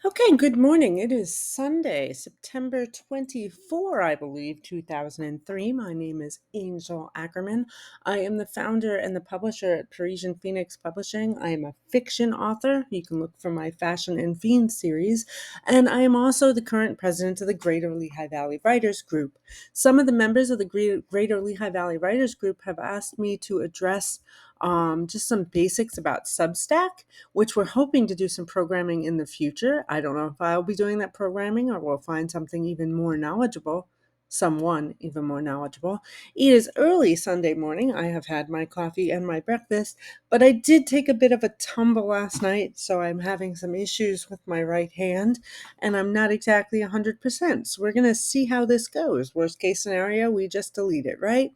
Okay, good morning. It is Sunday, September 24, I believe, 2003. My name is Angel Ackerman. I am the founder and the publisher at Parisian Phoenix Publishing. I am a fiction author. You can look for my Fashion and Fiend series. And I am also the current president of the Greater Lehigh Valley Writers Group. Some of the members of the Greater Lehigh Valley Writers Group have asked me to address just some basics about Substack, which we're hoping to do some programming in the future. I don't know if I'll be doing that programming or we'll find something even more knowledgeable, someone even more knowledgeable. It is early Sunday morning. I have had my coffee and my breakfast, but I did take a bit of a tumble last night, so I'm having some issues with my right hand, and I'm not exactly 100%. So we're going to see how this goes. Worst case scenario, we just delete it, right?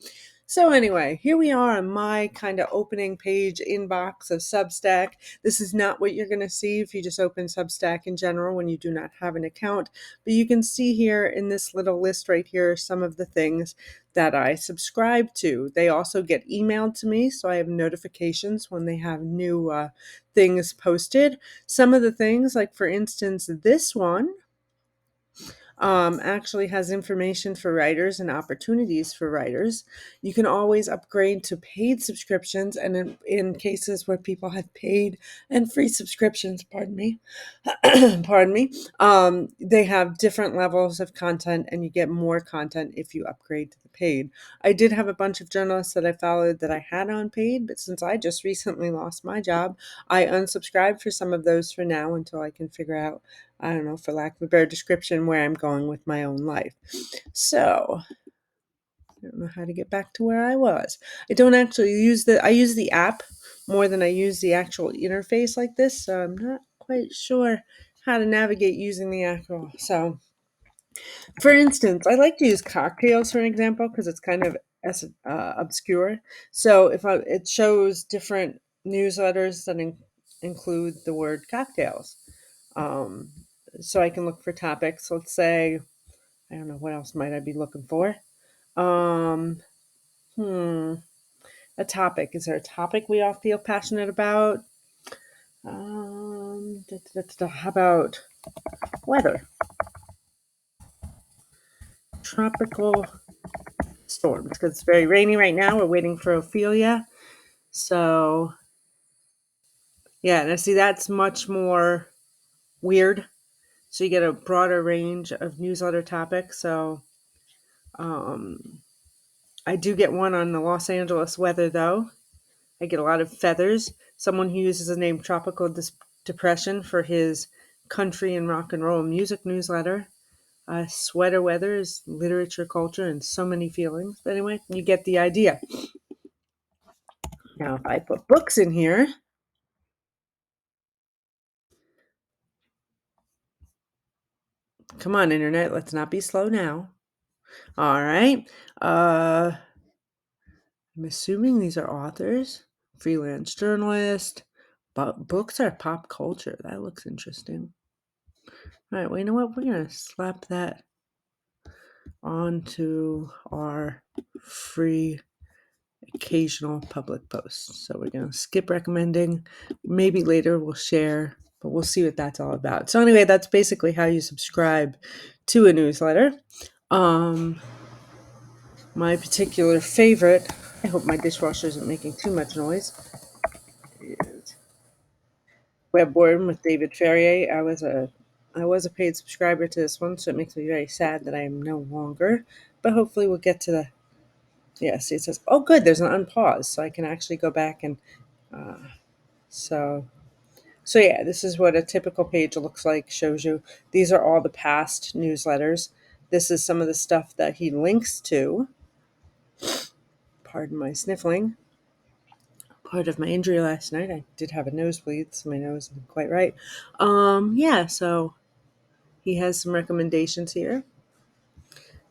So anyway, here we are on my kind of opening page inbox of Substack. This is not what you're going to see if you just open Substack in general when you do not have an account. But you can see here in this little list right here some of the things that I subscribe to. They also get emailed to me, so I have notifications when they have new things posted. Some of the things, like for instance, this one actually has information for writers and opportunities for writers. You can always upgrade to paid subscriptions, and in cases where people have paid and free subscriptions, pardon me, pardon me, they have different levels of content, and you get more content if you upgrade to the paid. I did have a bunch of journalists that I followed that I had on paid, but since I just recently lost my job, I unsubscribed for some of those for now until I can figure out, I don't know, for lack of a better description, where I'm going with my own life. So I don't know how to get back to where I was. I don't actually I use the app more than I use the actual interface like this. So I'm not quite sure how to navigate using the actual. So for instance, I like to use cocktails for an example because it's kind of obscure. So it shows different newsletters that include the word cocktails. Um, so I can look for topics. Let's say, I don't know, what else might I be looking for? Um, hmm, a topic. Is there a topic we all feel passionate about? How about weather? Tropical storms, because it's very rainy right now. We're waiting for Ophelia. So, yeah, now see, that's much more weird. So you get a broader range of newsletter topics. So, um, I do get one on the Los Angeles weather, though. I get a lot of feathers. Someone who uses the name Tropical Depression for his country and rock and roll music newsletter. Sweater weather is literature, culture, and so many feelings. But anyway, you get the idea. Now, if I put books in here, come on, Internet, let's not be slow now. All right. I'm assuming these are authors, freelance journalist, but books are pop culture. That looks interesting. All right, well, you know what? We're going to slap that onto our free occasional public posts. So we're going to skip recommending. Maybe later we'll share, but we'll see what that's all about. So anyway, that's basically how you subscribe to a newsletter. My particular favorite, I hope my dishwasher isn't making too much noise, is Webworm with David Ferrier. I was a paid subscriber to this one, so it makes me very sad that I am no longer. But hopefully we'll get to the. Yeah, see, it says, oh, good, there's an unpause, so I can actually go back and. Uh, so, yeah, this is what a typical page looks like. Shows you these are all the past newsletters. This is some of the stuff that he links to. Pardon my sniffling. Part of my injury last night, I did have a nosebleed, so my nose isn't quite right. Yeah, so he has some recommendations here.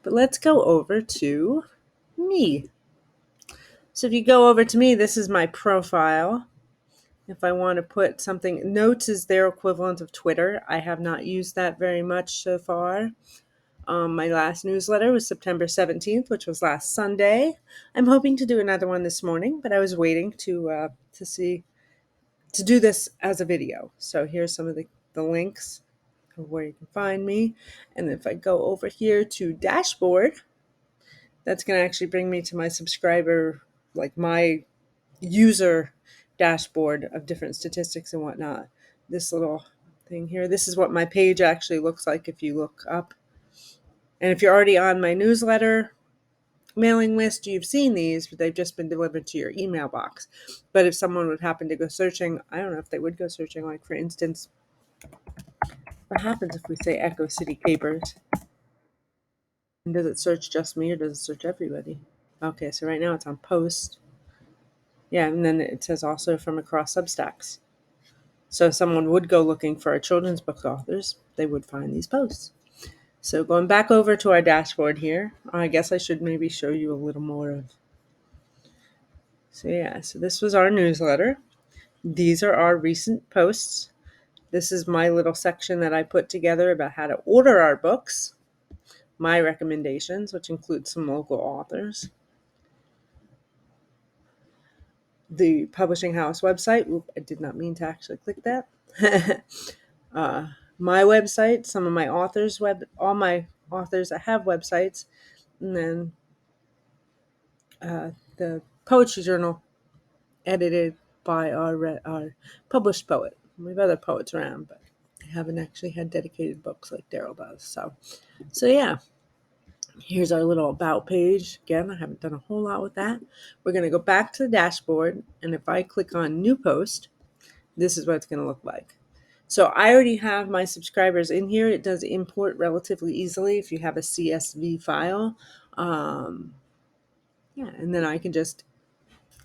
But let's go over to me. So if you go over to me, this is my profile. If I want to put something, notes is their equivalent of Twitter. I have not used that very much so far. My last newsletter was September 17th, which was last Sunday. I'm hoping to do another one this morning, but I was waiting to do this as a video. So here's some of the links. of where you can find me. And if I go over here to dashboard, that's going to actually bring me to my subscriber, like my user dashboard of different statistics and whatnot. This little thing here, this is what my page actually looks like if you look up. And if you're already on my newsletter mailing list, you've seen these, but they've just been delivered to your email box. But if someone would happen to go searching, I don't know if they would go searching, like for instance, what happens if we say Echo City Capers? And does it search just me or does it search everybody? Okay, so right now it's on post. Yeah, and then it says also from across Substacks. So if someone would go looking for our children's book authors, they would find these posts. So going back over to our dashboard here, I guess I should maybe show you a little more of. So yeah, so this was our newsletter. These are our recent posts. This is my little section that I put together about how to order our books, my recommendations, which include some local authors. The publishing house website. Oop, I did not mean to actually click that. My website, some of my authors' all my authors that have websites, and then the poetry journal edited by our published poet. We have other poets around, but they haven't actually had dedicated books like Daryl does. So yeah, here's our little about page. Again, I haven't done a whole lot with that. We're going to go back to the dashboard, and if I click on new post, this is what it's going to look like. So I already have my subscribers in here. It does import relatively easily if you have a CSV file. Yeah, and then I can just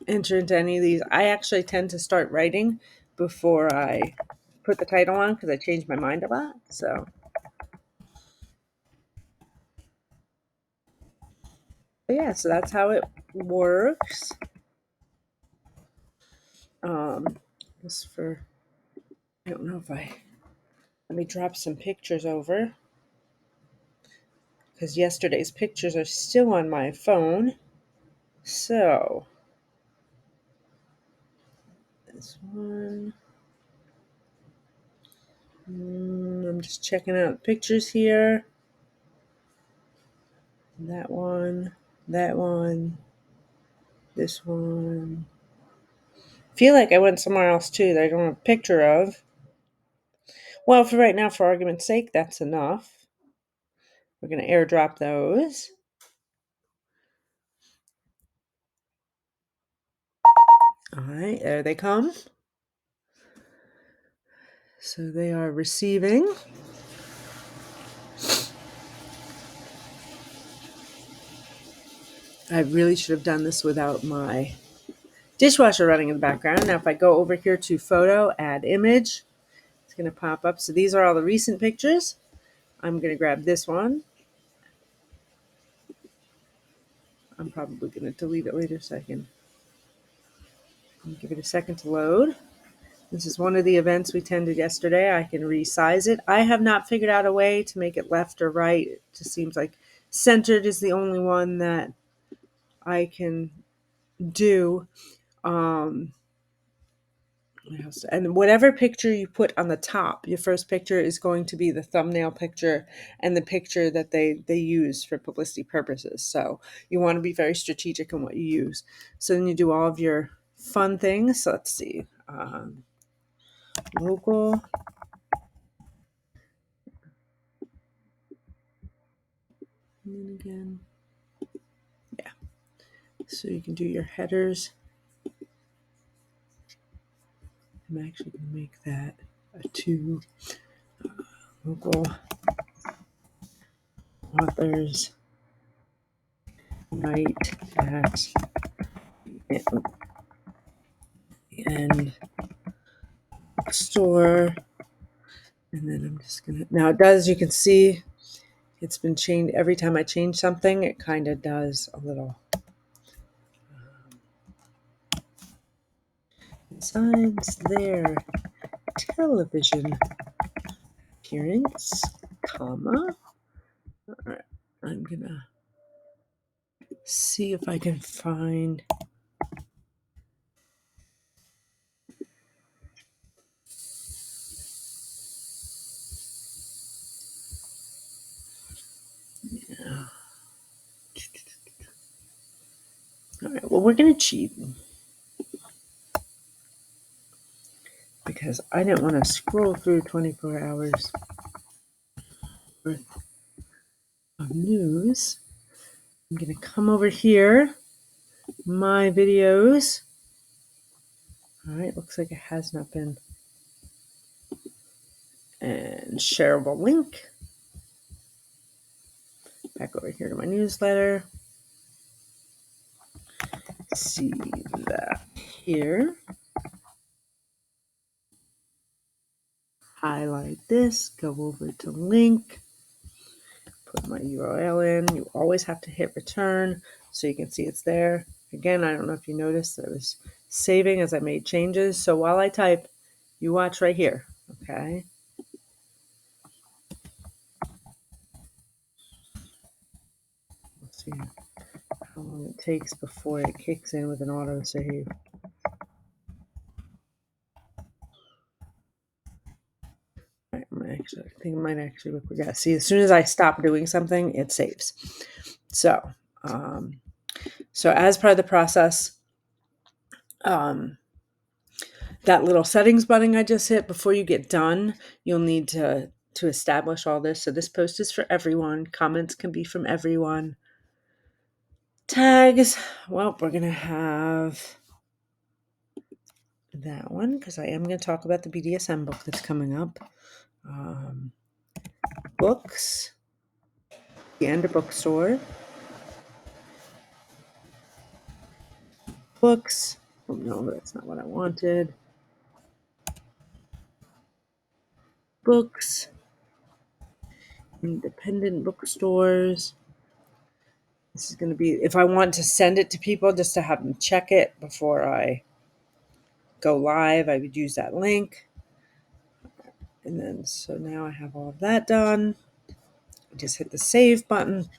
enter into any of these. I actually tend to start writing before I put the title on because I change my mind a lot. So yeah, so that's how it works. Just for, I don't know if let me drop some pictures over because yesterday's pictures are still on my phone. So this one, I'm just checking out pictures here. That one, this one. Feel like I went somewhere else too that I don't have a picture of. Well, for right now, for argument's sake, that's enough. We're going to airdrop those. All right, there they come. So they are receiving. I really should have done this without my dishwasher running in the background. Now, if I go over here to photo, add image, it's going to pop up. So these are all the recent pictures. I'm going to grab this one. I'm probably going to delete it later so I can give it a second to load. This is one of the events we attended yesterday. I can resize it. I have not figured out a way to make it left or right. It just seems like centered is the only one that I can do. And whatever picture you put on the top, your first picture is going to be the thumbnail picture and the picture that they use for publicity purposes. So you want to be very strategic in what you use. So then you do all of your fun things. So let's see. Local. And then again. Yeah. So you can do your headers. I'm actually going to make that a 2. Local authors write at the end store. And then I'm just going to, now it does, you can see it's been changed. Every time I change something, it kind of does a little. Besides their television appearance, comma. All right, I'm going to see if I can find. All right, well, we're going to cheat because I didn't want to scroll through 24 hours worth of news. I'm going to come over here, my videos. All right, looks like it has not been. And shareable link. Back over here to my newsletter. See that here. Highlight this, go over to link, put my URL in. You always have to hit return so you can see it's there. Again, I don't know if you noticed that it was saving as I made changes. So while I type, you watch right here, okay? Let's see how long it takes before it kicks in with an auto save. I think it might actually look. Yeah, see, as soon as I stop doing something, it saves. So, so as part of the process, that little settings button I just hit, before you get done, you'll need to establish all this. So this post is for everyone. Comments can be from everyone. Tags, well, we're going to have that one because I am going to talk about the BDSM book that's coming up. Books, and a bookstore. Books. Oh no, that's not what I wanted. Books. Independent bookstores. This is going to be, if I want to send it to people just to have them check it before I go live, I would use that link. And then, so now I have all of that done. Just hit the save button.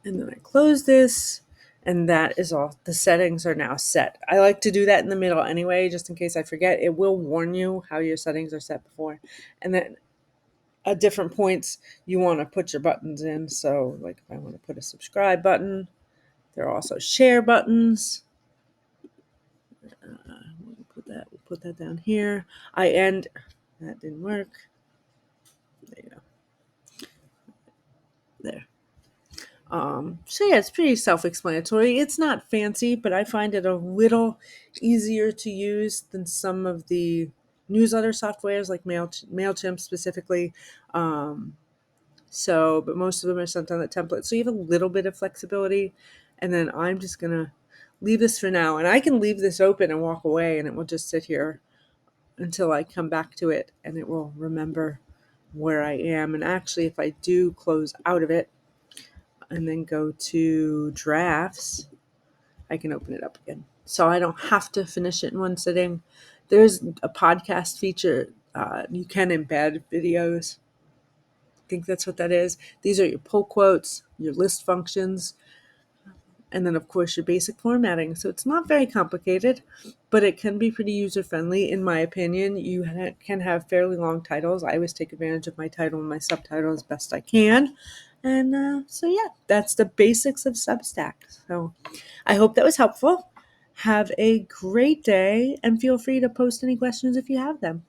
And then I close this. And that is all. The settings are now set. I like to do that in the middle anyway, just in case I forget. It will warn you how your settings are set before. And then at different points, you want to put your buttons in. So, like if I want to put a subscribe button, there are also share buttons. We'll put that down here. That didn't work. There you go. There. So yeah, it's pretty self-explanatory. It's not fancy, but I find it a little easier to use than some of the newsletter softwares like MailChimp specifically. But most of them are sent on the template. So you have a little bit of flexibility. And then I'm just going to leave this for now. And I can leave this open and walk away, and it will just sit here until I come back to it, and it will remember where I am. And actually, if I do close out of it and then go to drafts, I can open it up again. So I don't have to finish it in one sitting. There's a podcast feature. You can embed videos. I think that's what that is. These are your pull quotes, your list functions, and then of course your basic formatting. So it's not very complicated, but it can be pretty user-friendly in my opinion. You can have fairly long titles. I always take advantage of my title and my subtitle as best I can. And so yeah, that's the basics of Substack. So I hope that was helpful. Have a great day, and feel free to post any questions if you have them.